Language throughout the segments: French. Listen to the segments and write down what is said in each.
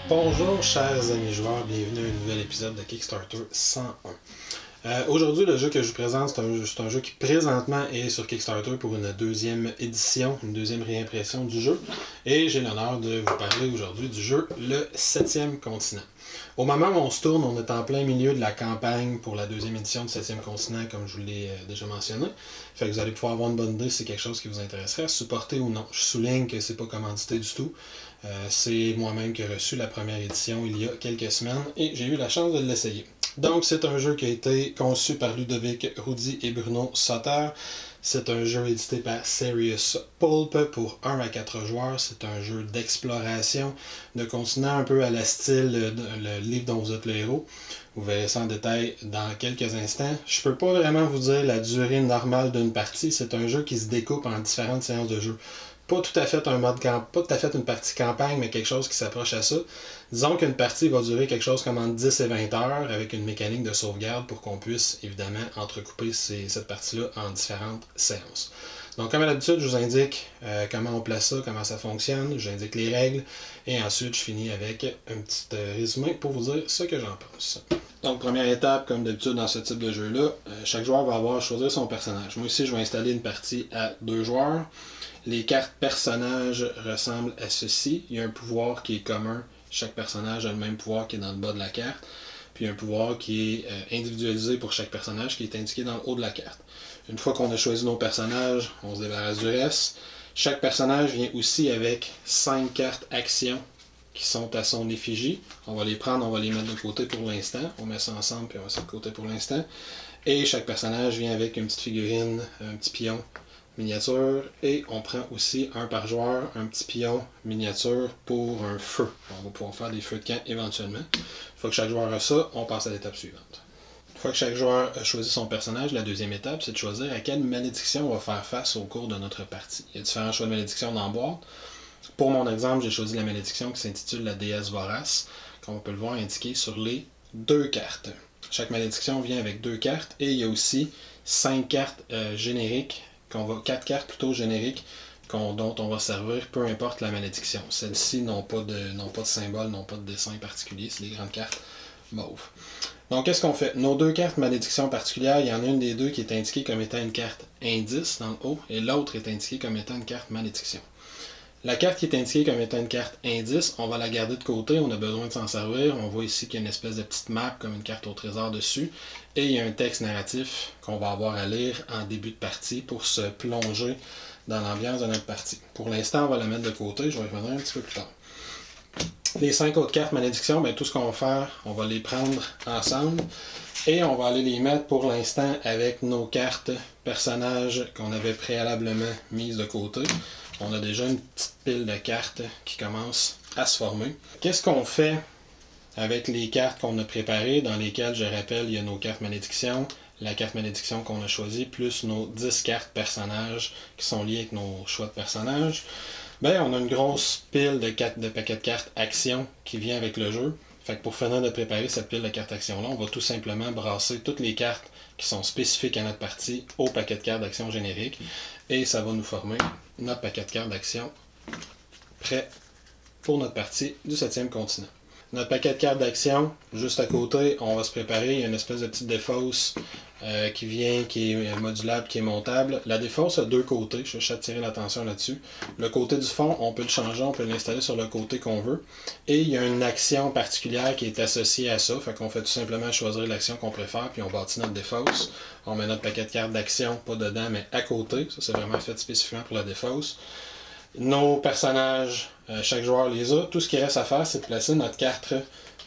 Bonjour chers amis joueurs, bienvenue à un nouvel épisode de Kickstarter 101. Aujourd'hui, le jeu que je vous présente, c'est un jeu qui présentement est sur Kickstarter pour une deuxième édition, une deuxième réimpression du jeu. Et j'ai l'honneur de vous parler aujourd'hui du jeu Le 7e continent. Au moment où on se tourne, on est en plein milieu de la campagne pour la deuxième édition du 7e continent, comme je vous l'ai déjà mentionné. Fait que vous allez pouvoir avoir une bonne idée si c'est quelque chose qui vous intéresserait, supporter ou non. Je souligne que c'est pas commandité du tout. C'est moi-même qui ai reçu la première édition il y a quelques semaines et j'ai eu la chance de l'essayer. Donc c'est un jeu qui a été conçu par Ludovic Roudy et Bruno Sauter. C'est un jeu édité par Serious Pulp pour 1 à 4 joueurs. C'est un jeu d'exploration de continent un peu à la style le livre dont vous êtes le héros. Vous verrez ça en détail dans quelques instants. Je peux pas vraiment vous dire la durée normale d'une partie. C'est un jeu qui se découpe en différentes séances de jeu. Pas tout à fait pas tout à fait une partie campagne, mais quelque chose qui s'approche à ça. Disons qu'une partie va durer quelque chose comme entre 10 et 20 heures avec une mécanique de sauvegarde pour qu'on puisse évidemment entrecouper cette partie-là en différentes séances. Donc comme à l'habitude, je vous indique comment on place ça, comment ça fonctionne, j'indique les règles et ensuite je finis avec un petit résumé pour vous dire ce que j'en pense. Donc première étape, comme d'habitude dans ce type de jeu-là, chaque joueur va avoir à choisir son personnage. Moi ici, je vais installer une partie à 2 joueurs. Les cartes personnages ressemblent à ceci. Il y a un pouvoir qui est commun. Chaque personnage a le même pouvoir qui est dans le bas de la carte. Puis un pouvoir qui est individualisé pour chaque personnage qui est indiqué dans le haut de la carte. Une fois qu'on a choisi nos personnages, on se débarrasse du reste. Chaque personnage vient aussi avec 5 cartes actions qui sont à son effigie. On va les prendre, on va les mettre de côté pour l'instant. On met ça ensemble puis on met ça de côté pour l'instant. Et chaque personnage vient avec une petite figurine, un petit pion miniature, et on prend aussi un par joueur, un petit pion miniature pour un feu. On va pouvoir faire des feux de camp éventuellement. Une fois que chaque joueur a ça, on passe à l'étape suivante. Une fois que chaque joueur a choisi son personnage, la deuxième étape, c'est de choisir à quelle malédiction on va faire face au cours de notre partie. Il y a différents choix de malédiction dans la boîte. Pour mon exemple, j'ai choisi la malédiction qui s'intitule la déesse vorace, comme on peut le voir indiqué sur les 2 cartes. Chaque malédiction vient avec 2 cartes et il y a aussi 5 cartes génériques, 4 cartes plutôt génériques dont on va servir peu importe la malédiction. Celles-ci n'ont pas de symbole, n'ont pas de dessin particulier, c'est des grandes cartes mauves. Donc qu'est-ce qu'on fait? Nos 2 cartes malédiction particulières, il y en a une des deux qui est indiquée comme étant une carte indice dans le haut et l'autre est indiquée comme étant une carte malédiction. La carte qui est indiquée comme étant une carte indice, on va la garder de côté, on a besoin de s'en servir. On voit ici qu'il y a une espèce de petite map comme une carte au trésor dessus. Et il y a un texte narratif qu'on va avoir à lire en début de partie pour se plonger dans l'ambiance de notre partie. Pour l'instant, on va la mettre de côté, je vais y revenir un petit peu plus tard. Les 5 autres cartes malédiction, tout ce qu'on va faire, on va les prendre ensemble. Et on va aller les mettre pour l'instant avec nos cartes personnages qu'on avait préalablement mises de côté. On a déjà une petite pile de cartes qui commence à se former. Qu'est-ce qu'on fait avec les cartes qu'on a préparées, dans lesquelles, je rappelle, il y a nos cartes malédiction, la carte malédiction qu'on a choisie, plus nos 10 cartes personnages qui sont liées avec nos choix de personnages. On a une grosse pile de paquets de cartes action qui vient avec le jeu. Fait que pour finir de préparer cette pile de cartes action-là, on va tout simplement brasser toutes les cartes qui sont spécifiques à notre partie au paquet de cartes d'action générique. Et ça va nous former notre paquet de cartes d'action prêt pour notre partie du 7e continent. Notre paquet de cartes d'action, juste à côté, on va se préparer. Il y a une espèce de petite défausse qui est modulable, qui est montable. La défausse a 2 côtés, je vais attirer l'attention là-dessus. Le côté du fond, on peut le changer, on peut l'installer sur le côté qu'on veut. Et il y a une action particulière qui est associée à ça, fait qu'on fait tout simplement choisir l'action qu'on préfère, puis on bâtit notre défausse. On met notre paquet de cartes d'action, pas dedans, mais à côté. Ça, c'est vraiment fait spécifiquement pour la défausse. Nos personnages, chaque joueur les a. Tout ce qui reste à faire, c'est de placer notre carte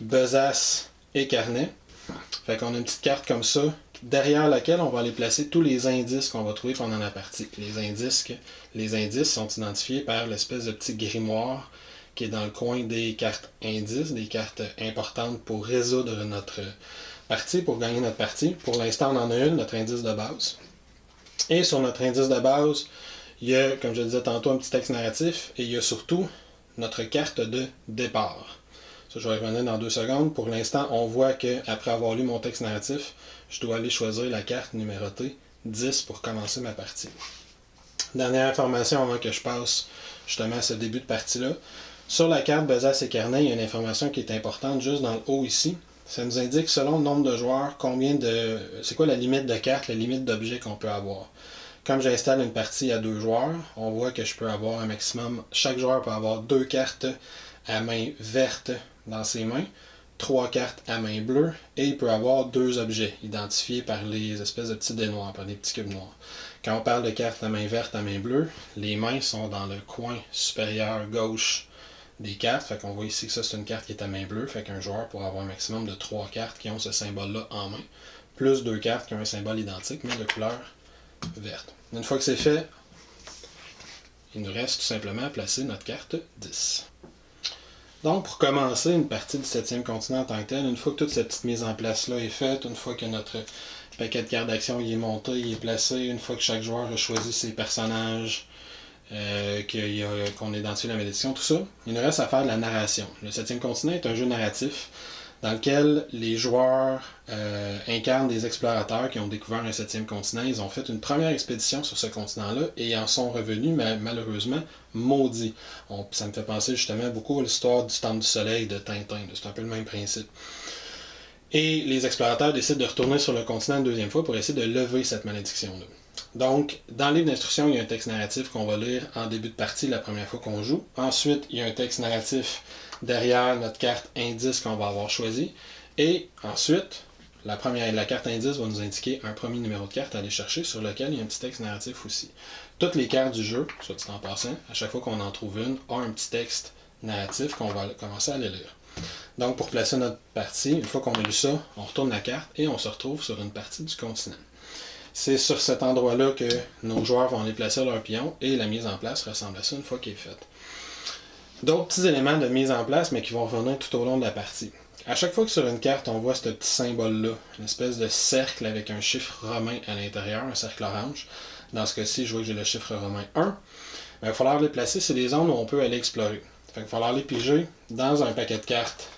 besace et carnet. Fait qu'on a une petite carte comme ça, derrière laquelle on va aller placer tous les indices qu'on va trouver pendant la partie. Les indices sont identifiés par l'espèce de petit grimoire qui est dans le coin des cartes indices, des cartes importantes pour résoudre notre partie, pour gagner notre partie. Pour l'instant, on en a une, notre indice de base. Et sur notre indice de base, il y a, comme je le disais tantôt, un petit texte narratif et il y a surtout notre carte de départ. Ça, je vais revenir dans 2 secondes. Pour l'instant, on voit qu'après avoir lu mon texte narratif, je dois aller choisir la carte numérotée 10 pour commencer ma partie. Dernière information avant que je passe justement à ce début de partie-là. Sur la carte Besace et Carnet, il y a une information qui est importante juste dans le haut ici. Ça nous indique selon le nombre de joueurs, c'est quoi la limite de cartes, la limite d'objets qu'on peut avoir. Comme j'installe une partie à 2 joueurs, on voit que je peux avoir un maximum, chaque joueur peut avoir 2 cartes à main verte dans ses mains, 3 cartes à main bleue, et il peut avoir 2 objets identifiés par les espèces de petits dés noirs, par des petits cubes noirs. Quand on parle de cartes à main verte, à main bleue, les mains sont dans le coin supérieur gauche des cartes. Fait qu'on voit ici que ça c'est une carte qui est à main bleue. Fait qu'un joueur pourra avoir un maximum de 3 cartes qui ont ce symbole-là en main, plus 2 cartes qui ont un symbole identique, mais de couleur verte. Une fois que c'est fait, il nous reste tout simplement à placer notre carte 10. Donc, pour commencer une partie du 7e continent en tant que tel, une fois que toute cette petite mise en place-là est faite, une fois que notre paquet de cartes d'action est monté, il est placé, une fois que chaque joueur a choisi ses personnages, qu'on identifie la malédiction, tout ça, il nous reste à faire de la narration. Le 7e continent est un jeu narratif dans lequel les joueurs incarnent des explorateurs qui ont découvert un 7e continent. Ils ont fait une première expédition sur ce continent-là et en sont revenus malheureusement maudits. Ça me fait penser justement beaucoup à l'histoire du Temple du Soleil de Tintin. C'est un peu le même principe. Et les explorateurs décident de retourner sur le continent une deuxième fois pour essayer de lever cette malédiction-là. Donc, dans le livre d'instruction, il y a un texte narratif qu'on va lire en début de partie la première fois qu'on joue. Ensuite, il y a un texte narratif derrière notre carte indice qu'on va avoir choisi. Et ensuite, la carte indice va nous indiquer un premier numéro de carte à aller chercher sur lequel il y a un petit texte narratif aussi. Toutes les cartes du jeu, soit dit en passant, à chaque fois qu'on en trouve une, ont un petit texte narratif qu'on va commencer à aller lire. Donc, pour placer notre partie, une fois qu'on a lu ça, on retourne la carte et on se retrouve sur une partie du continent. C'est sur cet endroit-là que nos joueurs vont aller placer leurs pions et la mise en place ressemble à ça une fois qu'elle est faite. D'autres petits éléments de mise en place, mais qui vont revenir tout au long de la partie. À chaque fois que sur une carte, on voit ce petit symbole-là, une espèce de cercle avec un chiffre romain à l'intérieur, un cercle orange. Dans ce cas-ci, je vois que j'ai le chiffre romain 1. Il va falloir les placer, c'est des zones où on peut aller explorer. Il va falloir les piger dans un paquet de cartes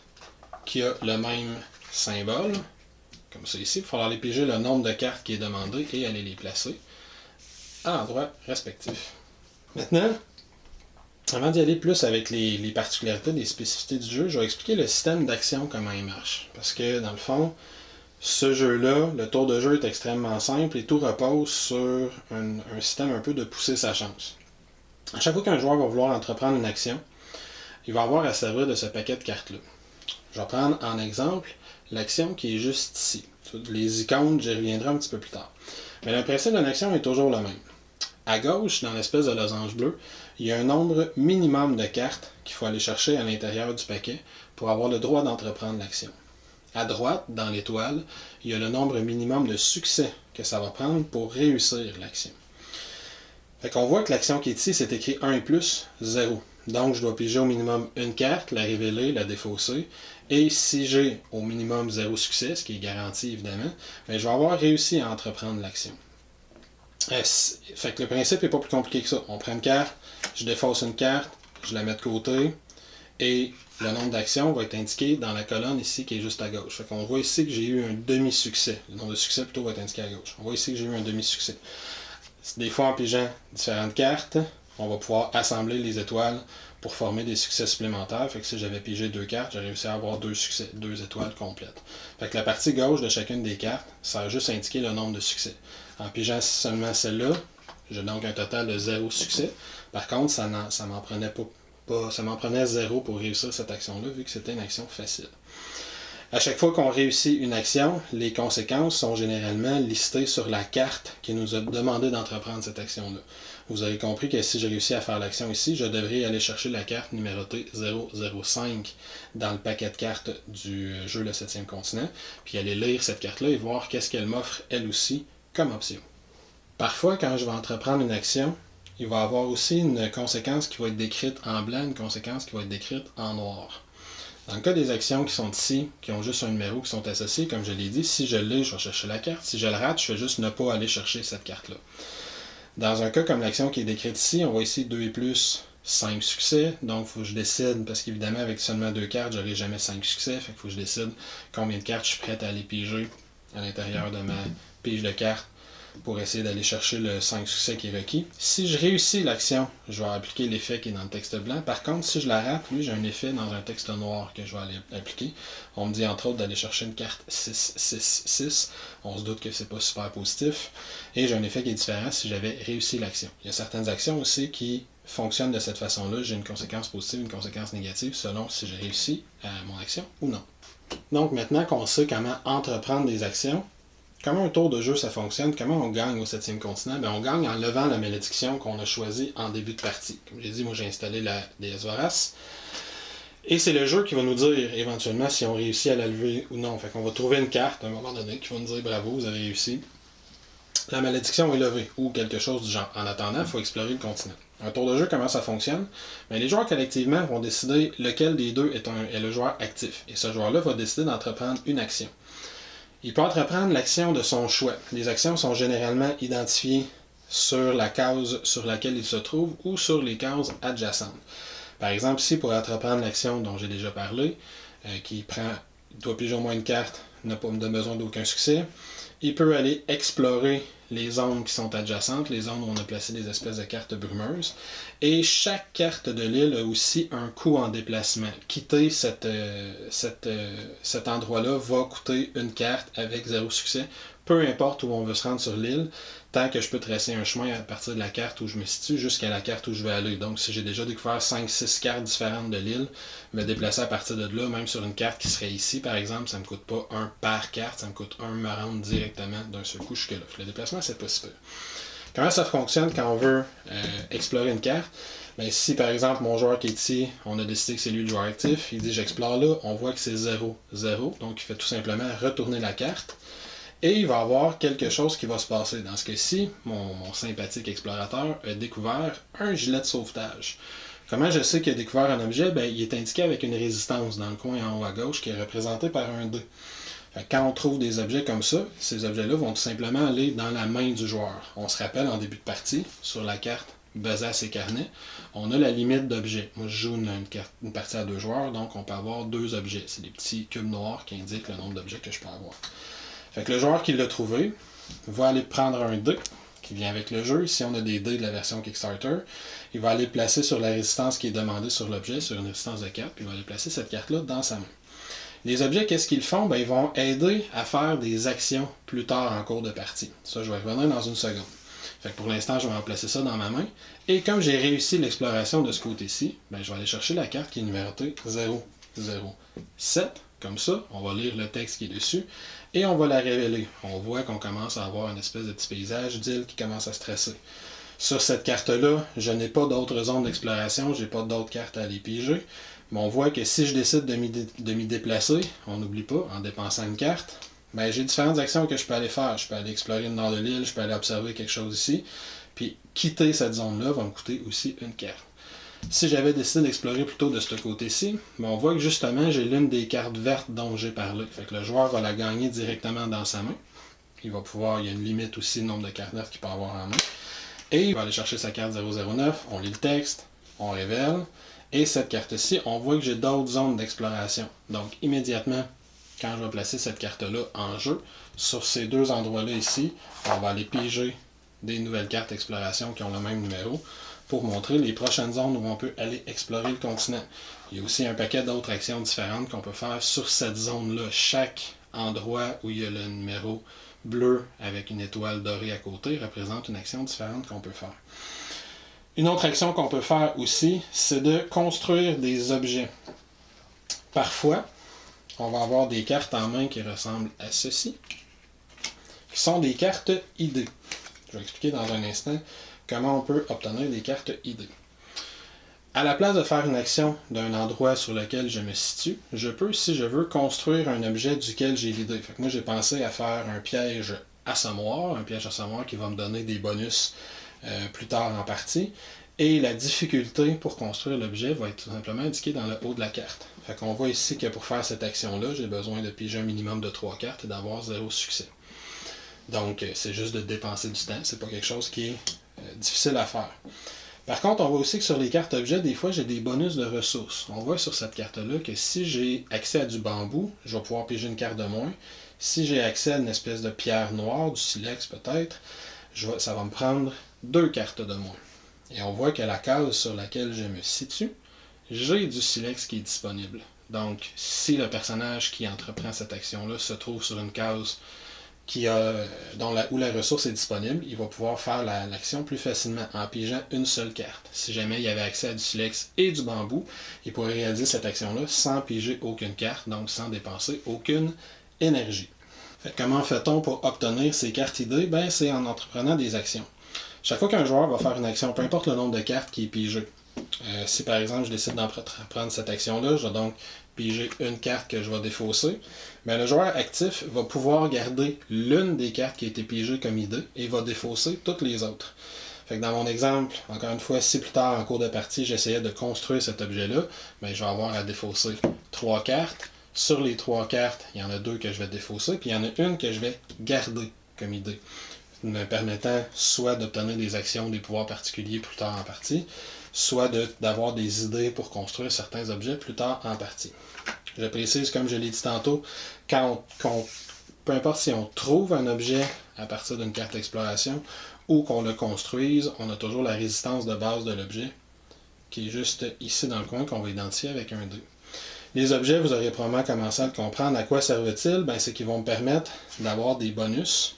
qui a le même symbole. Comme ça ici, il va falloir les piger le nombre de cartes qui est demandé et aller les placer à l'endroit respectif. Maintenant, avant d'y aller plus avec les particularités, les spécificités du jeu, je vais expliquer le système d'action, comment il marche. Parce que, dans le fond, ce jeu-là, le tour de jeu est extrêmement simple et tout repose sur un système un peu de pousser sa chance. À chaque fois qu'un joueur va vouloir entreprendre une action, il va avoir à servir de ce paquet de cartes-là. Je vais prendre en exemple l'action qui est juste ici. Les icônes, j'y reviendrai un petit peu plus tard. Mais le principe d'une action est toujours le même. À gauche, dans l'espèce de losange bleu, il y a un nombre minimum de cartes qu'il faut aller chercher à l'intérieur du paquet pour avoir le droit d'entreprendre l'action. À droite, dans l'étoile, il y a le nombre minimum de succès que ça va prendre pour réussir l'action. Fait qu'on voit que l'action qui est ici, c'est écrit 1 et plus, 0. Donc, je dois piger au minimum une carte, la révéler, la défausser. Et si j'ai au minimum 0 succès, ce qui est garanti évidemment, bien, je vais avoir réussi à entreprendre l'action. Fait que le principe n'est pas plus compliqué que ça. On prend une carte, je défausse une carte, je la mets de côté, et le nombre d'actions va être indiqué dans la colonne ici qui est juste à gauche. Fait qu'on voit ici que j'ai eu un demi-succès. Le nombre de succès plutôt va être indiqué à gauche. On voit ici que j'ai eu un demi-succès. Des fois, en pigeant différentes cartes, on va pouvoir assembler les étoiles pour former des succès supplémentaires. Fait que si j'avais pigé 2 cartes, j'ai réussi à avoir 2 succès, 2 étoiles complètes. Fait que la partie gauche de chacune des cartes sert juste à indiquer le nombre de succès. En pigeant seulement celle-là, j'ai donc un total de 0 succès. Par contre, ça m'en prenait 0 pour réussir cette action-là, vu que c'était une action facile. À chaque fois qu'on réussit une action, les conséquences sont généralement listées sur la carte qui nous a demandé d'entreprendre cette action-là. Vous avez compris que si j'ai réussi à faire l'action ici, je devrais aller chercher la carte numérotée 005 dans le paquet de cartes du jeu Le 7e continent, puis aller lire cette carte-là et voir qu'est-ce qu'elle m'offre elle aussi comme option. Parfois, quand je vais entreprendre une action, il va y avoir aussi une conséquence qui va être décrite en blanc, une conséquence qui va être décrite en noir. Dans le cas des actions qui sont ici, qui ont juste un numéro, qui sont associées, comme je l'ai dit, si je l'ai, je vais chercher la carte. Si je le rate, je fais juste ne pas aller chercher cette carte-là. Dans un cas comme l'action qui est décrite ici, on voit ici 2 et plus, 5 succès. Donc, il faut que je décide, parce qu'évidemment, avec seulement 2 cartes, je n'aurai jamais 5 succès. Fait qu'il faut que je décide combien de cartes je suis prêt à aller piger à l'intérieur de ma pige de cartes pour essayer d'aller chercher le 5 succès qui est requis. Si je réussis l'action, je vais appliquer l'effet qui est dans le texte blanc. Par contre, si je la rate, lui, j'ai un effet dans un texte noir que je vais aller appliquer. On me dit entre autres d'aller chercher une carte 6-6-6. On se doute que c'est pas super positif. Et j'ai un effet qui est différent si j'avais réussi l'action. Il y a certaines actions aussi qui fonctionnent de cette façon-là. J'ai une conséquence positive, une conséquence négative, selon si j'ai réussi mon action ou non. Donc maintenant qu'on sait comment entreprendre des actions, comment un tour de jeu ça fonctionne, comment on gagne au 7e continent, on gagne en levant la malédiction qu'on a choisie en début de partie. Comme j'ai dit, moi j'ai installé la déesse Vorace. Et c'est le jeu qui va nous dire éventuellement si on réussit à la lever ou non. Fait qu'on va trouver une carte à un moment donné qui va nous dire bravo, vous avez réussi. La malédiction est levée, ou quelque chose du genre. En attendant, il faut explorer le continent. Un tour de jeu, comment ça fonctionne? Les joueurs collectivement vont décider lequel des deux est le joueur actif. Et ce joueur-là va décider d'entreprendre une action. Il peut entreprendre l'action de son choix. Les actions sont généralement identifiées sur la case sur laquelle il se trouve ou sur les cases adjacentes. Par exemple, ici, pour entreprendre l'action dont j'ai déjà parlé, qui doit piger au moins une carte, n'a pas besoin d'aucun succès, il peut aller explorer les zones qui sont adjacentes, les zones où on a placé des espèces de cartes brumeuses. Et chaque carte de l'île a aussi un coût en déplacement. Quitter cet endroit-là va coûter une carte avec 0 succès, peu importe où on veut se rendre sur l'île, tant que je peux tracer un chemin à partir de la carte où je me situe jusqu'à la carte où je vais aller. Donc si j'ai déjà découvert 5-6 cartes différentes de l'île, me déplacer à partir de là, même sur une carte qui serait ici par exemple, ça ne me coûte pas 1 par carte, ça me coûte 1 me rendre directement d'un seul coup jusque là. Le déplacement, c'est pas si peu. Comment ça fonctionne quand on veut explorer une carte? Si par exemple mon joueur qui est ici, on a décidé que c'est lui le joueur actif, il dit j'explore là, on voit que c'est 0, 0, donc il fait tout simplement retourner la carte. Et il va y avoir quelque chose qui va se passer. Dans ce cas-ci, mon sympathique explorateur a découvert un gilet de sauvetage. Comment je sais qu'il a découvert un objet? Il est indiqué avec une résistance dans le coin en haut à gauche qui est représenté par un dé. Quand on trouve des objets comme ça, ces objets-là vont tout simplement aller dans la main du joueur. On se rappelle en début de partie, sur la carte Besace et Carnet, on a la limite d'objets. Moi, je joue une partie à 2 joueurs, donc on peut avoir 2 objets. C'est des petits cubes noirs qui indiquent le nombre d'objets que je peux avoir. Fait que le joueur qui l'a trouvé va aller prendre un dé qui vient avec le jeu. Ici, on a des dés de la version Kickstarter. Il va aller le placer sur la résistance qui est demandée sur l'objet, sur une résistance de 4, puis il va aller placer cette carte-là dans sa main. Les objets, qu'est-ce qu'ils font? Ils vont aider à faire des actions plus tard en cours de partie. Ça, je vais revenir dans une seconde. Fait que pour l'instant, je vais remplacer ça dans ma main. Et comme j'ai réussi l'exploration de ce côté-ci, je vais aller chercher la carte qui est numérotée 0, 0, 7. Comme ça, on va lire le texte qui est dessus et on va la révéler. On voit qu'on commence à avoir une espèce de petit paysage d'île qui commence à se tracer. Sur cette carte-là, je n'ai pas d'autres zones d'exploration, je n'ai pas d'autres cartes à aller piger. Mais on voit que si je décide de m'y déplacer, on n'oublie pas, en dépensant une carte, j'ai différentes actions que je peux aller faire. Je peux aller explorer le nord de l'île, je peux aller observer quelque chose ici. Puis quitter cette zone-là va me coûter aussi une carte. Si j'avais décidé d'explorer plutôt de ce côté-ci, on voit que justement j'ai l'une des cartes vertes dont j'ai parlé. Fait que le joueur va la gagner directement dans sa main. Il y a une limite aussi du nombre de cartes vertes qu'il peut avoir en main. Et il va aller chercher sa carte 009, on lit le texte, on révèle. Et cette carte-ci, on voit que j'ai d'autres zones d'exploration. Donc immédiatement, quand je vais placer cette carte-là en jeu, sur ces 2 endroits-là ici, on va aller piger des nouvelles cartes d'exploration qui ont le même numéro pour montrer les prochaines zones où on peut aller explorer le continent. Il y a aussi un paquet d'autres actions différentes qu'on peut faire sur cette zone-là. Chaque endroit où il y a le numéro bleu avec une étoile dorée à côté représente une action différente qu'on peut faire. Une autre action qu'on peut faire aussi, c'est de construire des objets. Parfois, on va avoir des cartes en main qui ressemblent à ceci, qui sont des cartes idées. Je vais expliquer dans un instant comment on peut obtenir des cartes idées. À la place de faire une action d'un endroit sur lequel je me situe, je peux, si je veux, construire un objet duquel j'ai l'idée. Fait que moi, j'ai pensé à faire un piège assommoir qui va me donner des bonus plus tard en partie. Et la difficulté pour construire l'objet va être tout simplement indiquée dans le haut de la carte. Fait qu'on voit ici que pour faire cette action-là, j'ai besoin de piger un minimum de 3 cartes et d'avoir 0 succès. Donc, c'est juste de dépenser du temps. C'est pas quelque chose qui est difficile à faire. Par contre, on voit aussi que sur les cartes objets, des fois, j'ai des bonus de ressources. On voit sur cette carte-là que si j'ai accès à du bambou, je vais pouvoir piger une carte de moins. Si j'ai accès à une espèce de pierre noire, du silex peut-être, ça va me prendre 2 cartes de moins. Et on voit que la case sur laquelle je me situe, j'ai du silex qui est disponible. Donc, si le personnage qui entreprend cette action-là se trouve sur une case où la ressource est disponible, il va pouvoir faire l'action plus facilement en pigeant une seule carte. Si jamais il avait accès à du silex et du bambou, il pourrait réaliser cette action-là sans piger aucune carte, donc sans dépenser aucune énergie. Comment fait-on pour obtenir ces cartes idées? C'est en entreprenant des actions. Chaque fois qu'un joueur va faire une action, peu importe le nombre de cartes qui est pigé, si par exemple je décide d'entreprendre cette action-là, je vais donc piger une carte que je vais défausser, le joueur actif va pouvoir garder l'une des cartes qui a été pigée comme idée et va défausser toutes les autres. Fait que dans mon exemple, encore une fois, si plus tard en cours de partie, j'essayais de construire cet objet-là, je vais avoir à défausser 3 cartes. Sur les 3 cartes, il y en a 2 que je vais défausser, puis il y en a une que je vais garder comme idée, me permettant soit d'obtenir des actions, des pouvoirs particuliers plus tard en partie, soit d'avoir des idées pour construire certains objets plus tard en partie. Je précise, comme je l'ai dit tantôt, peu importe si on trouve un objet à partir d'une carte d'exploration ou qu'on le construise, on a toujours la résistance de base de l'objet qui est juste ici dans le coin qu'on va identifier avec un dé. Les objets, vous aurez probablement commencé à le comprendre. À quoi servent-ils? C'est qu'ils vont me permettre d'avoir des bonus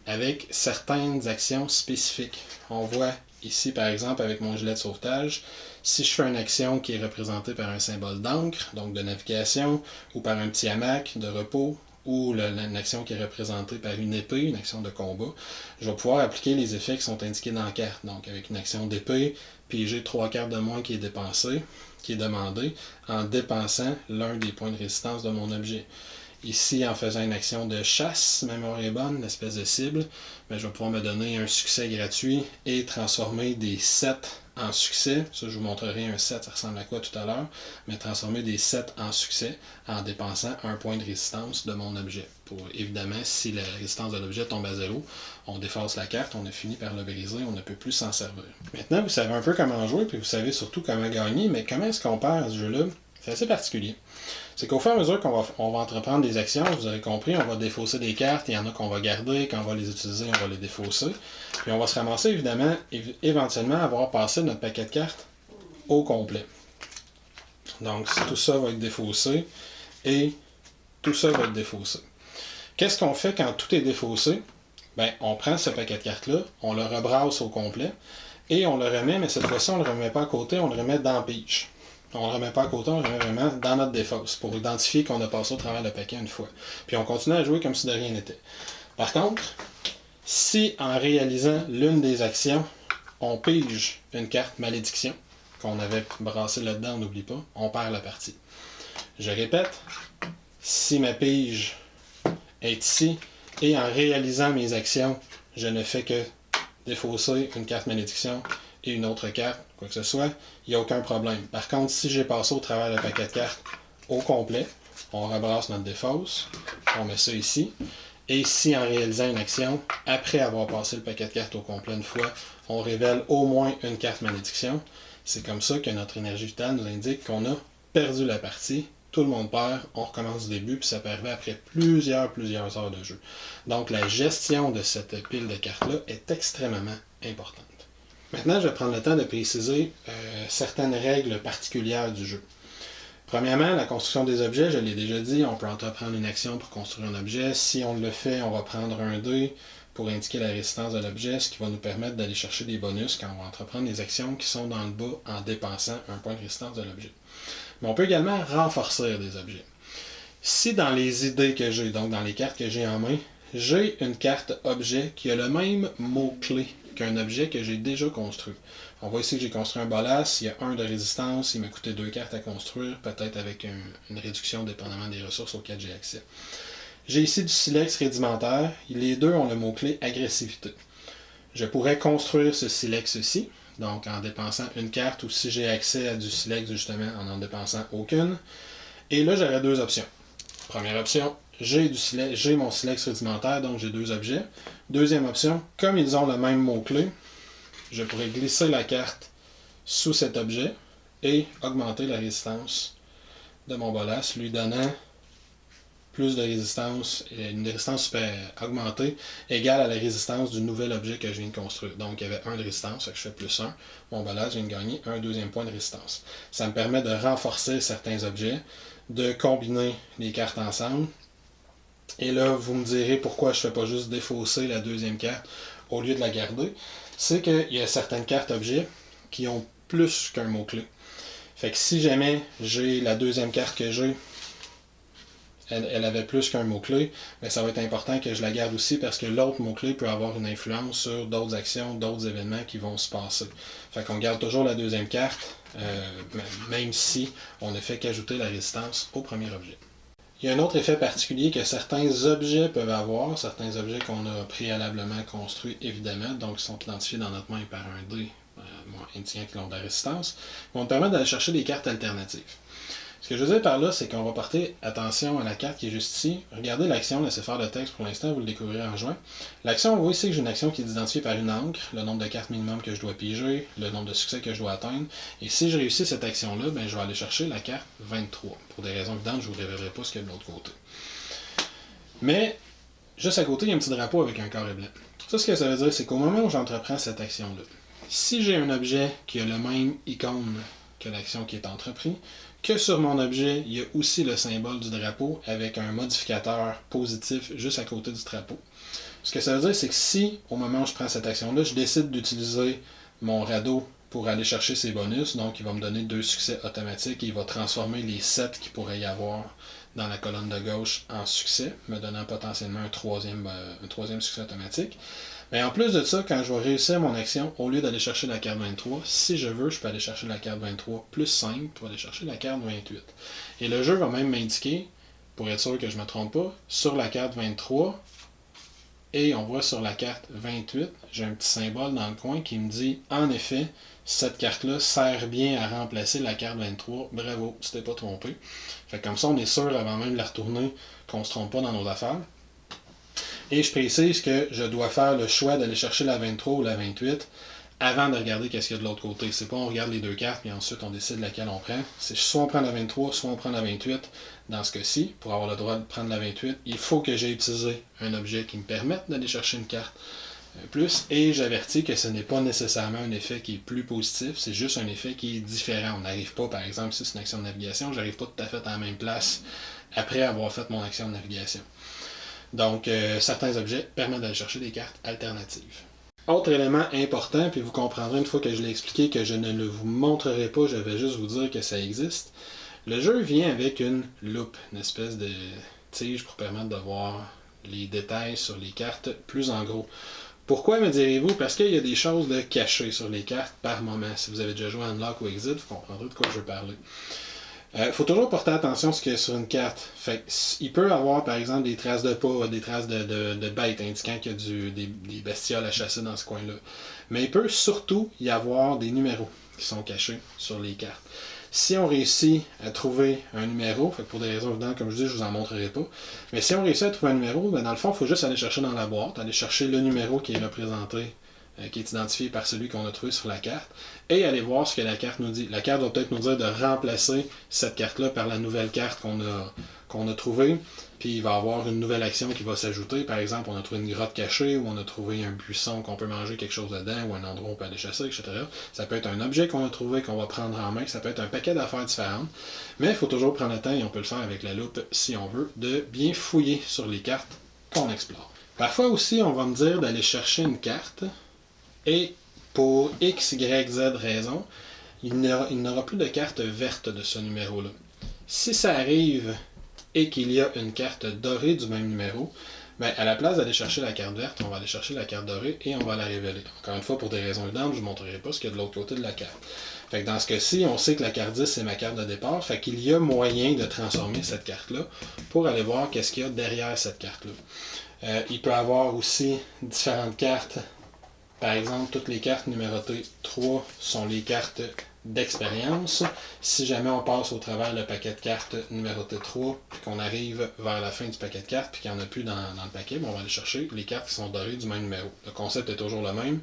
avec certaines actions spécifiques. On voit ici, par exemple, avec mon gilet de sauvetage, si je fais une action qui est représentée par un symbole d'encre, donc de navigation, ou par un petit hamac de repos, ou une action qui est représentée par une épée, une action de combat, je vais pouvoir appliquer les effets qui sont indiqués dans la carte. Donc avec une action d'épée, puis j'ai 3 cartes de moins qui est dépensée, qui est demandée, en dépensant l'un des points de résistance de mon objet. Ici, en faisant une action de chasse, ma mémoire est bonne, une espèce de cible, je vais pouvoir me donner un succès gratuit et transformer des 7 en succès. Ça, je vous montrerai un 7, ça ressemble à quoi tout à l'heure, mais transformer des 7 en succès en dépensant un point de résistance de mon objet. Pour, évidemment, si la résistance de l'objet tombe à 0, on défausse la carte, on a fini par le briser, on ne peut plus s'en servir. Maintenant, vous savez un peu comment jouer, puis vous savez surtout comment gagner, mais comment est-ce qu'on perd à ce jeu-là? C'est assez particulier. C'est qu'au fur et à mesure qu'on va entreprendre des actions, vous avez compris, on va défausser des cartes, il y en a qu'on va garder, quand on va les utiliser, on va les défausser. Puis on va se ramasser évidemment, éventuellement, à avoir passé notre paquet de cartes au complet. Donc tout ça va être défaussé et tout ça va être défaussé. Qu'est-ce qu'on fait quand tout est défaussé? On prend ce paquet de cartes-là, on le rebrasse au complet et on le remet, mais cette fois-ci, on ne le remet pas à côté, on le remet dans la pige. On ne le remet pas à côté, on le remet vraiment dans notre défausse pour identifier qu'on a passé au travers le paquet une fois. Puis on continue à jouer comme si de rien n'était. Par contre, si en réalisant l'une des actions, on pige une carte malédiction qu'on avait brassée là-dedans, on n'oublie pas, on perd la partie. Je répète, si ma pige est ici et en réalisant mes actions, je ne fais que défausser une carte malédiction et une autre carte, quoi que ce soit, il n'y a aucun problème. Par contre, si j'ai passé au travers le paquet de cartes au complet, on rebrasse notre défausse, on met ça ici, et si en réalisant une action, après avoir passé le paquet de cartes au complet une fois, on révèle au moins une carte malédiction, c'est comme ça que notre énergie vitale nous indique qu'on a perdu la partie, tout le monde perd, on recommence du début, puis ça peut arriver après plusieurs heures de jeu. Donc la gestion de cette pile de cartes-là est extrêmement importante. Maintenant, je vais prendre le temps de préciser certaines règles particulières du jeu. Premièrement, la construction des objets, je l'ai déjà dit, on peut entreprendre une action pour construire un objet. Si on le fait, on va prendre un dé pour indiquer la résistance de l'objet, ce qui va nous permettre d'aller chercher des bonus quand on va entreprendre des actions qui sont dans le bas en dépensant un point de résistance de l'objet. Mais on peut également renforcer des objets. Si dans les idées que j'ai, donc dans les cartes que j'ai en main, j'ai une carte objet qui a le même mot-clé qu'un objet que j'ai déjà construit. On voit ici que j'ai construit un bolas, il y a 1 de résistance, il m'a coûté 2 cartes à construire, peut-être avec une réduction dépendamment des ressources auxquelles j'ai accès. J'ai ici du silex rédimentaire, les deux ont le mot-clé agressivité. Je pourrais construire ce silex-ci, donc en dépensant une carte, ou si j'ai accès à du silex justement en n'en dépensant aucune. Et là, j'aurais 2 options. Première option, j'ai mon silex rudimentaire, donc j'ai 2 objets. Deuxième option, comme ils ont le même mot-clé, je pourrais glisser la carte sous cet objet et augmenter la résistance de mon bolas, lui donnant plus de résistance, une résistance super augmentée, égale à la résistance du nouvel objet que je viens de construire. Donc, il y avait 1 de résistance, fait que je fais plus 1. Bon, ben là, je viens de gagner un deuxième point de résistance. Ça me permet de renforcer certains objets, de combiner les cartes ensemble. Et là, vous me direz pourquoi je ne fais pas juste défausser la deuxième carte au lieu de la garder. C'est qu'il y a certaines cartes objets qui ont plus qu'un mot-clé. Fait que si jamais j'ai la deuxième carte que j'ai, elle avait plus qu'un mot-clé, mais ça va être important que je la garde aussi parce que l'autre mot-clé peut avoir une influence sur d'autres actions, d'autres événements qui vont se passer. Fait qu'on garde toujours la deuxième carte, même si on ne fait qu'ajouter la résistance au premier objet. Il y a un autre effet particulier que certains objets peuvent avoir, certains objets qu'on a préalablement construits évidemment, donc qui sont identifiés dans notre main par un dé indiquant qu'ils ont de la résistance, vont nous permettre d'aller chercher des cartes alternatives. Ce que je veux dire par là, c'est qu'on va porter attention à la carte qui est juste ici. Regardez l'action, laissez faire le texte pour l'instant, vous le découvrirez en juin. L'action, on voit ici que j'ai une action qui est identifiée par une encre, le nombre de cartes minimum que je dois piger, le nombre de succès que je dois atteindre. Et si je réussis cette action-là, ben, je vais aller chercher la carte 23. Pour des raisons évidentes, je ne vous révélerai pas ce qu'il y a de l'autre côté. Mais, juste à côté, il y a un petit drapeau avec un carré blanc. Ça, ce que ça veut dire, c'est qu'au moment où j'entreprends cette action-là, si j'ai un objet qui a le même icône que l'action qui est entreprise, que sur mon objet, il y a aussi le symbole du drapeau avec un modificateur positif juste à côté du drapeau. Ce que ça veut dire, c'est que si, au moment où je prends cette action-là, je décide d'utiliser mon radeau pour aller chercher ses bonus, donc il va me donner 2 succès automatiques et il va transformer les 7 qu'il pourrait y avoir dans la colonne de gauche en succès, me donnant potentiellement un troisième succès automatique. Mais en plus de ça, quand je vais réussir mon action, au lieu d'aller chercher la carte 23, si je veux, je peux aller chercher la carte 23 plus 5 pour aller chercher la carte 28. Et le jeu va même m'indiquer, pour être sûr que je ne me trompe pas, sur la carte 23, et on voit sur la carte 28, j'ai un petit symbole dans le coin qui me dit, en effet, cette carte-là sert bien à remplacer la carte 23. Bravo, tu t'es pas trompé. Fait que comme ça, on est sûr, avant même de la retourner, qu'on ne se trompe pas dans nos affaires. Et je précise que je dois faire le choix d'aller chercher la 23 ou la 28 avant de regarder qu'est-ce qu'il y a de l'autre côté. C'est pas on regarde les deux cartes et ensuite on décide laquelle on prend. C'est soit on prend la 23, soit on prend la 28. Dans ce cas-ci, pour avoir le droit de prendre la 28, il faut que j'ai utilisé un objet qui me permette d'aller chercher une carte plus. Et j'avertis que ce n'est pas nécessairement un effet qui est plus positif, c'est juste un effet qui est différent. On n'arrive pas, par exemple, si c'est une action de navigation, j'arrive pas tout à fait à la même place après avoir fait mon action de navigation. Donc, certains objets permettent d'aller chercher des cartes alternatives. Autre élément important, puis vous comprendrez une fois que je l'ai expliqué que je ne le vous montrerai pas, je vais juste vous dire que ça existe. Le jeu vient avec une loupe, une espèce de tige pour permettre de voir les détails sur les cartes plus en gros. Pourquoi, me direz-vous? Parce qu'il y a des choses de cachées sur les cartes par moment. Si vous avez déjà joué à Unlock ou Exit, vous comprendrez de quoi je veux parler. Faut toujours porter attention à ce qu'il y a sur une carte. Fait il peut avoir, par exemple, des traces de pas, des traces de bêtes indiquant qu'il y a des bestioles à chasser dans ce coin-là. Mais il peut surtout y avoir des numéros qui sont cachés sur les cartes. Si on réussit à trouver un numéro, fait pour des raisons évidentes, comme je dis, je vous en montrerai pas, mais si on réussit à trouver un numéro, ben dans le fond, il faut juste aller chercher dans la boîte, aller chercher le numéro qui est représenté, qui est identifié par celui qu'on a trouvé sur la carte, et aller voir ce que la carte nous dit. La carte va peut-être nous dire de remplacer cette carte-là par la nouvelle carte qu'on a trouvée, puis il va y avoir une nouvelle action qui va s'ajouter. Par exemple, on a trouvé une grotte cachée, ou on a trouvé un buisson qu'on peut manger quelque chose dedans, ou un endroit où on peut aller chasser, etc. Ça peut être un objet qu'on a trouvé, qu'on va prendre en main, ça peut être un paquet d'affaires différentes, mais il faut toujours prendre le temps, et on peut le faire avec la loupe si on veut, de bien fouiller sur les cartes qu'on explore. Parfois aussi, on va me dire d'aller chercher une carte, et pour X, Y, Z raison, il n'aura plus de carte verte de ce numéro-là. Si ça arrive et qu'il y a une carte dorée du même numéro, ben, à la place d'aller chercher la carte verte, on va aller chercher la carte dorée et on va la révéler. Encore une fois, pour des raisons évidentes, je ne vous montrerai pas ce qu'il y a de l'autre côté de la carte. Fait que dans ce cas-ci, on sait que la carte 10, c'est ma carte de départ, fait qu'il y a moyen de transformer cette carte-là pour aller voir qu'est-ce qu'il y a derrière cette carte-là. Il peut y avoir aussi différentes cartes. Par exemple, toutes les cartes numérotées 3 sont les cartes d'expérience. Si jamais on passe au travers le paquet de cartes numéroté 3, puis qu'on arrive vers la fin du paquet de cartes, puis qu'il n'y en a plus dans le paquet, ben on va aller chercher les cartes qui sont dorées du même numéro. Le concept est toujours le même.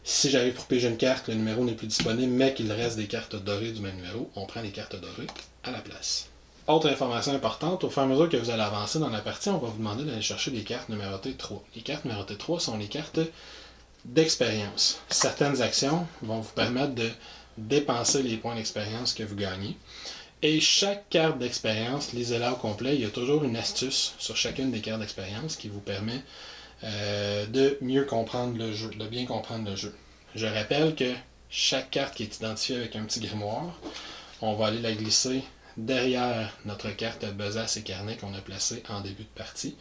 Si j'arrive pour piger une carte, le numéro n'est plus disponible, mais qu'il reste des cartes dorées du même numéro, on prend les cartes dorées à la place. Autre information importante, au fur et à mesure que vous allez avancer dans la partie, on va vous demander d'aller chercher des cartes numérotées 3. Les cartes numérotées 3 sont les cartes d'expérience. Certaines actions vont vous permettre de dépenser les points d'expérience que vous gagnez. Et chaque carte d'expérience, lisez-la au complet, il y a toujours une astuce sur chacune des cartes d'expérience qui vous permet de mieux comprendre le jeu, de bien comprendre le jeu. Je rappelle que chaque carte qui est identifiée avec un petit grimoire, on va aller la glisser derrière notre carte besace et carnet qu'on a placée en début de partie.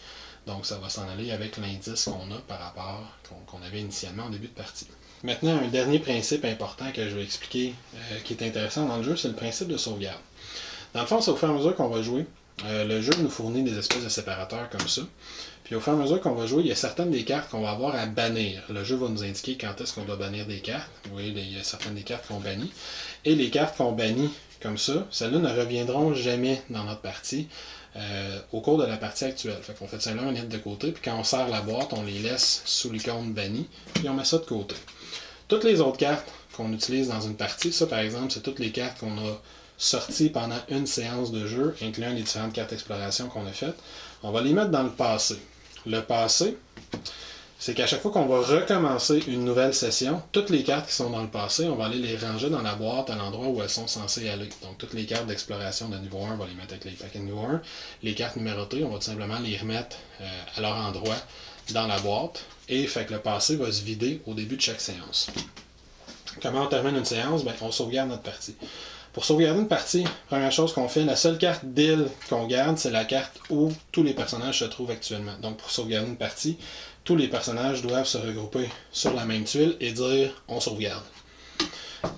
Donc ça va s'en aller avec l'indice qu'on a par rapport qu'on avait initialement en début de partie. Maintenant, un dernier principe important que je vais expliquer qui est intéressant dans le jeu, c'est le principe de sauvegarde. Dans le fond, c'est au fur et à mesure qu'on va jouer, le jeu nous fournit des espèces de séparateurs comme ça. Puis au fur et à mesure qu'on va jouer, il y a certaines des cartes qu'on va avoir à bannir. Le jeu va nous indiquer quand est-ce qu'on doit bannir des cartes. Vous voyez, il y a certaines des cartes qu'on bannit. Et les cartes qu'on bannit comme ça, celles-là ne reviendront jamais dans notre partie au cours de la partie actuelle. Fait qu'on fait celles-là, on les met de côté, puis quand on sert la boîte, on les laisse sous l'icône bannie, puis on met ça de côté. Toutes les autres cartes qu'on utilise dans une partie, ça par exemple, c'est toutes les cartes qu'on a sorties pendant une séance de jeu, incluant les différentes cartes d'exploration qu'on a faites. On va les mettre dans le passé. Le passé, c'est qu'à chaque fois qu'on va recommencer une nouvelle session, toutes les cartes qui sont dans le passé, on va aller les ranger dans la boîte à l'endroit où elles sont censées aller. Donc toutes les cartes d'exploration de niveau 1, on va les mettre avec les paquets de niveau 1. Les cartes numérotées, on va tout simplement les remettre à leur endroit dans la boîte. Et fait que le passé va se vider au début de chaque séance. Comment on termine une séance? Ben, on sauvegarde notre partie. Pour sauvegarder une partie, première chose qu'on fait, la seule carte d'île qu'on garde, c'est la carte où tous les personnages se trouvent actuellement. Donc pour sauvegarder une partie, tous les personnages doivent se regrouper sur la même tuile et dire « on sauvegarde ».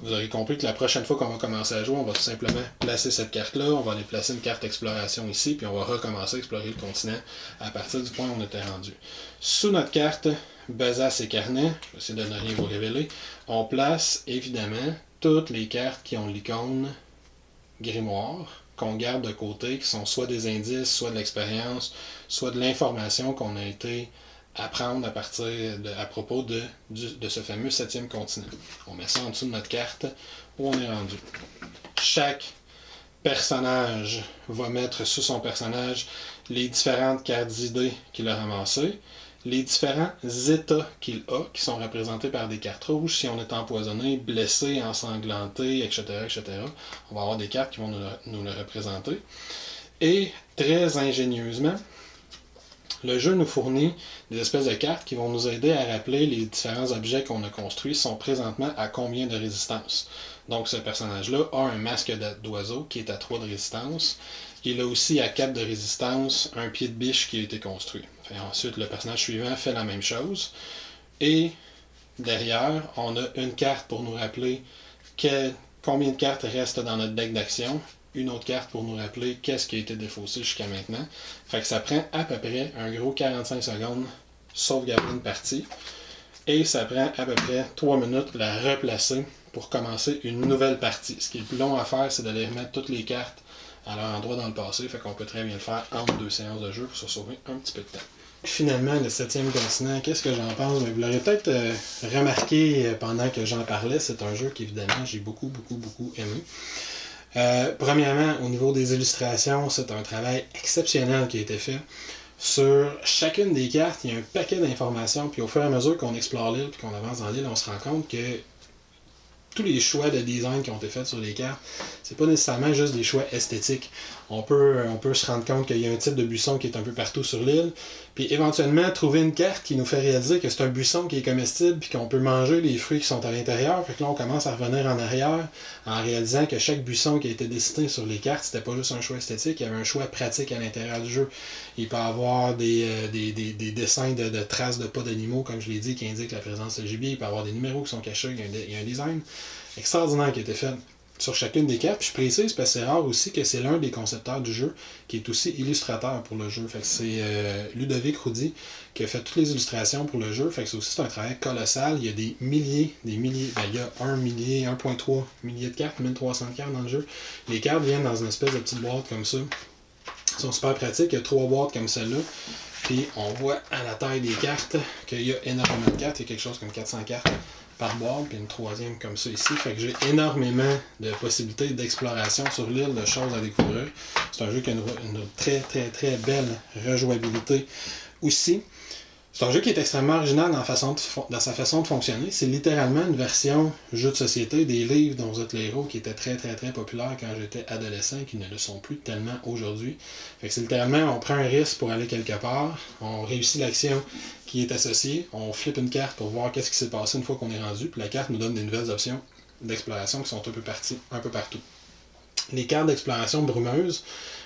Vous aurez compris que la prochaine fois qu'on va commencer à jouer, on va tout simplement placer cette carte-là, on va aller placer une carte exploration ici, puis on va recommencer à explorer le continent à partir du point où on était rendu. Sous notre carte besace et carnet, je vais essayer de ne rien vous révéler, on place évidemment toutes les cartes qui ont l'icône grimoire, qu'on garde de côté, qui sont soit des indices, soit de l'expérience, soit de l'information qu'on a été apprendre à propos de ce fameux 7e continent. On met ça en dessous de notre carte où on est rendu. Chaque personnage va mettre sous son personnage les différentes cartes d'idées qu'il a ramassées, les différents états qu'il a, qui sont représentés par des cartes rouges, si on est empoisonné, blessé, ensanglanté, etc., etc. On va avoir des cartes qui vont nous le représenter. Et très ingénieusement, le jeu nous fournit des espèces de cartes qui vont nous aider à rappeler les différents objets qu'on a construits sont présentement à combien de résistance. Donc ce personnage-là a un masque d'oiseau qui est à 3 de résistance. Il a aussi à 4 de résistance un pied de biche qui a été construit. Ensuite, le personnage suivant fait la même chose. Et derrière, on a une carte pour nous rappeler combien de cartes restent dans notre deck d'action. Une autre carte pour nous rappeler qu'est-ce qui a été défaussé jusqu'à maintenant. Fait que ça prend à peu près un gros 45 secondes sauvegarder une partie. Et ça prend à peu près 3 minutes la replacer pour commencer une nouvelle partie. Ce qui est le plus long à faire, c'est d'aller remettre toutes les cartes à leur endroit dans le passé. Fait qu'on peut très bien le faire entre 2 séances de jeu pour se sauver un petit peu de temps. Finalement, le 7e continent, qu'est-ce que j'en pense? Vous l'aurez peut-être remarqué pendant que j'en parlais, c'est un jeu qu'évidemment j'ai beaucoup aimé. Premièrement, au niveau des illustrations, c'est un travail exceptionnel qui a été fait. Sur chacune des cartes, il y a un paquet d'informations, puis au fur et à mesure qu'on explore l'île et qu'on avance dans l'île, on se rend compte que tous les choix de design qui ont été faits sur les cartes, c'est pas nécessairement juste des choix esthétiques. On peut se rendre compte qu'il y a un type de buisson qui est un peu partout sur l'île, puis éventuellement trouver une carte qui nous fait réaliser que c'est un buisson qui est comestible puis qu'on peut manger les fruits qui sont à l'intérieur. Fait que là, on commence à revenir en arrière en réalisant que chaque buisson qui a été dessiné sur les cartes, c'était pas juste un choix esthétique, il y avait un choix pratique à l'intérieur du jeu. Il peut y avoir des dessins de traces de pas d'animaux, comme je l'ai dit, qui indiquent la présence de gibier. Il peut y avoir des numéros qui sont cachés. Il y a un design extraordinaire qui a été fait sur chacune des cartes. Puis je précise, parce que c'est rare aussi, que c'est l'un des concepteurs du jeu qui est aussi illustrateur pour le jeu. Fait que c'est Ludovic Roudy qui a fait toutes les illustrations pour le jeu. Fait que c'est un travail colossal. Il y a des milliers, il y a 1,3 millier de cartes, 1300 cartes dans le jeu. Les cartes viennent dans une espèce de petite boîte comme ça. Ils sont super pratiques. Il y a 3 boîtes comme celle-là. Puis on voit à la taille des cartes qu'il y a énormément de cartes. Il y a quelque chose comme 400 cartes par boîte, puis une troisième comme ça ici. Fait que j'ai énormément de possibilités d'exploration sur l'île, de choses à découvrir. C'est un jeu qui a une très très très belle rejouabilité aussi. C'est un jeu qui est extrêmement original dans sa façon de fonctionner. C'est littéralement une version jeu de société des livres dont vous êtes les héros qui étaient très très très populaires quand j'étais adolescent et qui ne le sont plus tellement aujourd'hui. Fait que c'est littéralement, on prend un risque pour aller quelque part, on réussit l'action qui est associée, on flippe une carte pour voir qu'est-ce qui s'est passé une fois qu'on est rendu, puis la carte nous donne des nouvelles options d'exploration qui sont un peu partout. Les cartes d'exploration brumeuses,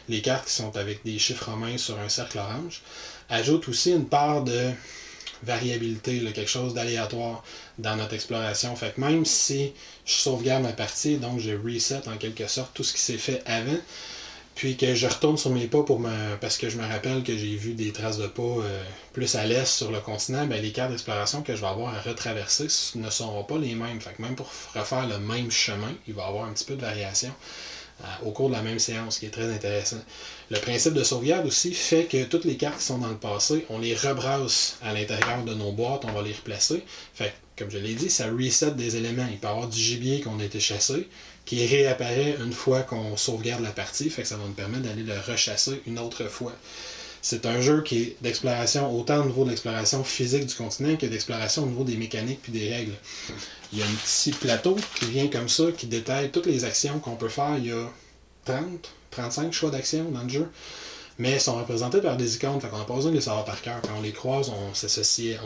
les cartes qui sont avec des chiffres romains sur un cercle orange, ajoutent aussi une part de variabilité, là, quelque chose d'aléatoire dans notre exploration. Fait que même si je sauvegarde ma partie, donc je reset en quelque sorte tout ce qui s'est fait avant, puis que je retourne sur mes pas parce que je me rappelle que j'ai vu des traces de pas plus à l'est sur le continent, ben les cartes d'exploration que je vais avoir à retraverser ne seront pas les mêmes. Fait que même pour refaire le même chemin, il va y avoir un petit peu de variation au cours de la même séance, ce qui est très intéressant. Le principe de sauvegarde aussi fait que toutes les cartes qui sont dans le passé, on les rebrasse à l'intérieur de nos boîtes, on va les replacer. Fait que, comme je l'ai dit, ça reset des éléments. Il peut y avoir du gibier qu'on a été chassé, qui réapparaît une fois qu'on sauvegarde la partie, fait que ça va nous permettre d'aller le rechasser une autre fois. C'est un jeu qui est d'exploration autant au niveau de l'exploration physique du continent que d'exploration au niveau des mécaniques puis des règles. Il y a un petit plateau qui vient comme ça, qui détaille toutes les actions qu'on peut faire. Il y a 35 choix d'actions dans le jeu, mais ils sont représentés par des icônes, fait qu'on n'a pas besoin de les savoir par cœur. Quand on les croise, on s'associe,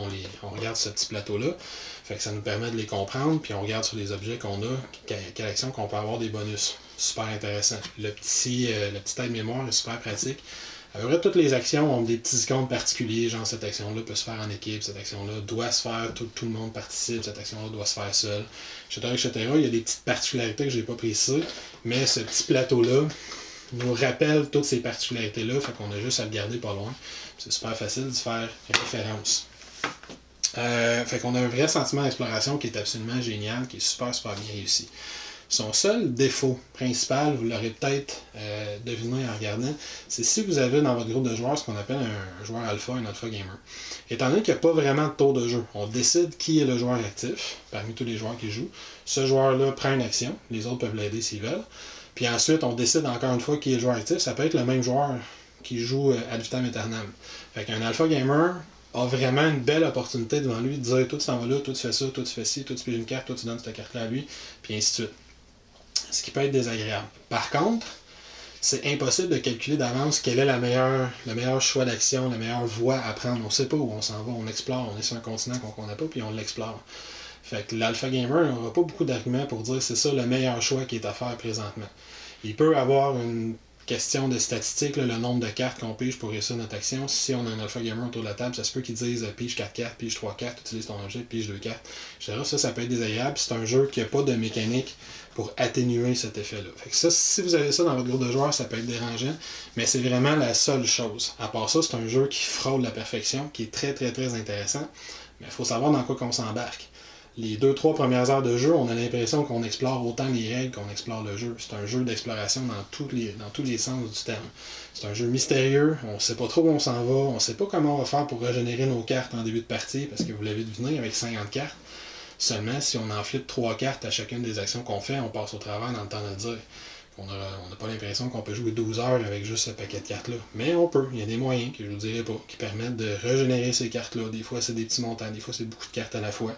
on regarde ce petit plateau-là, fait que ça nous permet de les comprendre, puis on regarde sur les objets qu'on a, quelle action qu'on peut avoir des bonus. Super intéressant. Le petit aide-mémoire est super pratique. À peu près toutes les actions ont des petits icônes particuliers, genre cette action-là peut se faire en équipe, cette action-là doit se faire, tout le monde participe, cette action-là doit se faire seul, etc. Il y a des petites particularités que je n'ai pas précisées, mais ce petit plateau-là nous rappelle toutes ces particularités-là, fait qu'on a juste à le garder pas loin. C'est super facile d'y faire référence. Fait qu'on a un vrai sentiment d'exploration qui est absolument génial, qui est super super bien réussi. Son seul défaut principal, vous l'aurez peut-être deviné en regardant, c'est si vous avez dans votre groupe de joueurs ce qu'on appelle un joueur alpha, un alpha gamer. Étant donné qu'il n'y a pas vraiment de tour de jeu, on décide qui est le joueur actif parmi tous les joueurs qui jouent. Ce joueur-là prend une action, les autres peuvent l'aider s'ils veulent. Puis ensuite, on décide encore une fois qui est le joueur actif. Ça peut être le même joueur qui joue ad vitam aeternam. Fait qu'un alpha gamer a vraiment une belle opportunité devant lui de dire toi tu t'en vas là, toi tu fais ça, toi tu fais ci, toi tu piges une carte, toi tu donnes cette carte-là à lui, puis ainsi de suite. Ce qui peut être désagréable. Par contre, c'est impossible de calculer d'avance quel est le meilleur choix d'action, la meilleure voie à prendre. On ne sait pas où on s'en va, on explore, on est sur un continent qu'on ne connaît pas, puis on l'explore. Fait que l'alpha gamer n'aura pas beaucoup d'arguments pour dire que c'est ça le meilleur choix qui est à faire présentement. Il peut avoir une question de statistique, là, le nombre de cartes qu'on pige pour réussir notre action. Si on a un alpha gamer autour de la table, ça se peut qu'ils disent pige 4 cartes, pige 3 cartes, utilise ton objet, pige 2 cartes, etc. Ça peut être désagréable. C'est un jeu qui n'a pas de mécanique pour atténuer cet effet-là. Fait que ça, si vous avez ça dans votre groupe de joueurs, ça peut être dérangeant, mais c'est vraiment la seule chose. À part ça, c'est un jeu qui frôle la perfection, qui est très très très intéressant, mais il faut savoir dans quoi qu'on s'embarque. Les 2-3 premières heures de jeu, on a l'impression qu'on explore autant les règles qu'on explore le jeu. C'est un jeu d'exploration dans tous les sens du terme. C'est un jeu mystérieux, on ne sait pas trop où on s'en va, on ne sait pas comment on va faire pour régénérer nos cartes en début de partie, parce que vous l'avez deviné, avec 50 cartes, seulement si on en flippe 3 cartes à chacune des actions qu'on fait, on passe au travers dans le temps de le dire. On n'a pas l'impression qu'on peut jouer 12 heures avec juste ce paquet de cartes-là. Mais on peut, il y a des moyens, que je ne vous dirai pas, qui permettent de régénérer ces cartes-là. Des fois, c'est des petits montants, des fois, c'est beaucoup de cartes à la fois.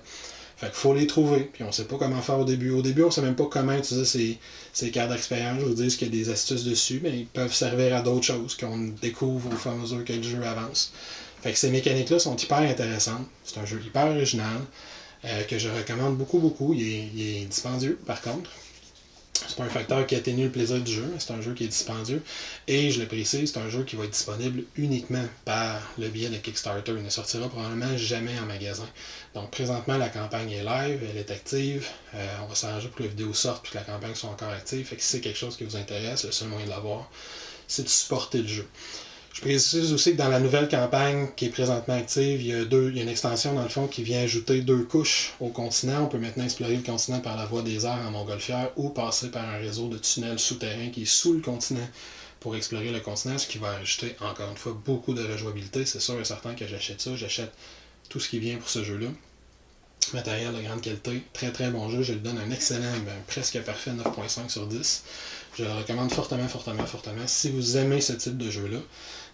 Fait qu'il faut les trouver, puis on sait pas comment faire au début. Au début, on sait même pas comment utiliser ces cartes d'expérience. Je vous dis qu'il y a des astuces dessus, mais ils peuvent servir à d'autres choses qu'on découvre au fur et à mesure que le jeu avance. Fait que ces mécaniques-là sont hyper intéressantes. C'est un jeu hyper original, que je recommande beaucoup, beaucoup. Il est dispendieux, par contre. C'est pas un facteur qui atténue le plaisir du jeu, c'est un jeu qui est dispendieux. Et je le précise, c'est un jeu qui va être disponible uniquement par le biais de Kickstarter. Il ne sortira probablement jamais en magasin. Donc présentement, la campagne est live, elle est active. On va s'arranger pour que la vidéo sorte et que la campagne soit encore active. Fait que si c'est quelque chose qui vous intéresse, le seul moyen de l'avoir, c'est de supporter le jeu. Je précise aussi que dans la nouvelle campagne qui est présentement active, il y a une extension dans le fond qui vient ajouter 2 couches au continent. On peut maintenant explorer le continent par la voie des airs en montgolfière ou passer par un réseau de tunnels souterrains qui est sous le continent pour explorer le continent, ce qui va ajouter encore une fois beaucoup de rejouabilité. C'est sûr et certain que j'achète ça, j'achète tout ce qui vient pour ce jeu-là. Matériel de grande qualité, très très bon jeu, je lui donne un excellent, presque parfait 9.5 sur 10. Je le recommande fortement, fortement, fortement si vous aimez ce type de jeu-là.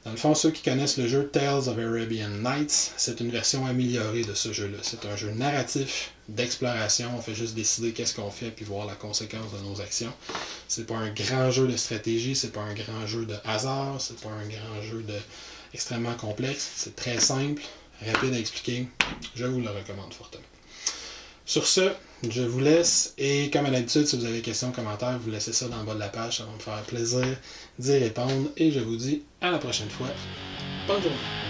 Dans le fond, ceux qui connaissent le jeu Tales of Arabian Nights, c'est une version améliorée de ce jeu-là. C'est un jeu narratif, d'exploration, on fait juste décider qu'est-ce qu'on fait puis voir la conséquence de nos actions. C'est pas un grand jeu de stratégie, c'est pas un grand jeu de hasard, c'est pas un grand jeu extrêmement complexe, c'est très simple, rapide à expliquer, je vous le recommande fortement. Sur ce, je vous laisse et comme à l'habitude, si vous avez des questions, commentaires, vous laissez ça dans le bas de la page, ça va me faire plaisir d'y répondre et je vous dis à la prochaine fois. Bonne journée!